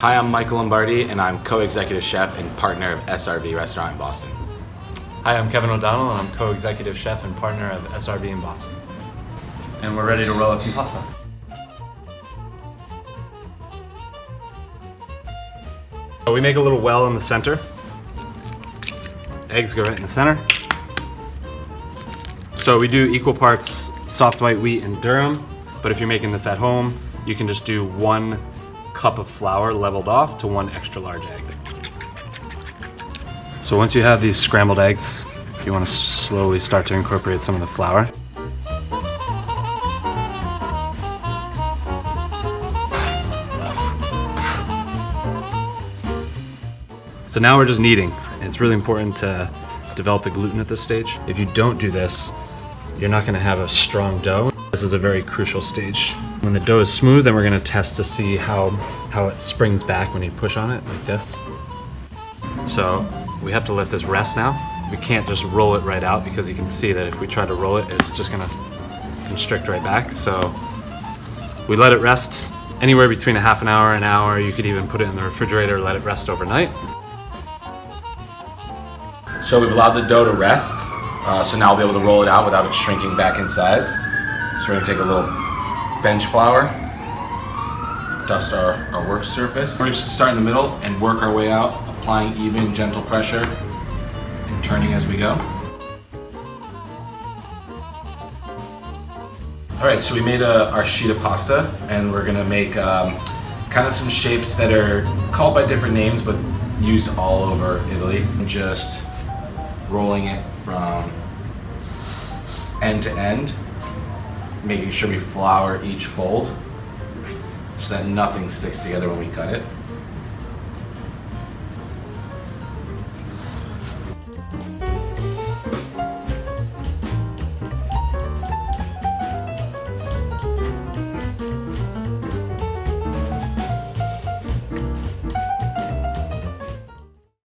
Hi, I'm Michael Lombardi, and I'm co-executive chef and partner of SRV Restaurant in Boston. Hi, I'm Kevin O'Donnell, and I'm co-executive chef and partner of SRV in Boston. And we're ready to roll out some pasta. So we make a little well in the center. Eggs go right in the center. So we do equal parts soft white wheat and durum, but if you're making this at home, you can just do 1 cup of flour leveled off to 1 extra large egg. So once you have these scrambled eggs, you want to slowly start to incorporate some of the flour. So now we're just kneading. It's really important to develop the gluten at this stage. If you don't do this, you're not going to have a strong dough. This is a very crucial stage. When the dough is smooth, then we're going to test to see how it springs back when you push on it, like this. So we have to let this rest now. We can't just roll it right out because you can see that if we try to roll it, it's just going to constrict right back. So we let it rest anywhere between a half an hour, an hour. You could even put it in the refrigerator, let it rest overnight. So we've allowed the dough to rest, so now we'll be able to roll it out without it shrinking back in size. So we're going to take a little bench flour, dust our work surface. We're just going to start in the middle and work our way out, applying even, gentle pressure and turning as we go. Alright, so we made our sheet of pasta, and we're going to make kind of some shapes that are called by different names but used all over Italy. Just rolling it from end to end, making sure we flour each fold so that nothing sticks together when we cut it.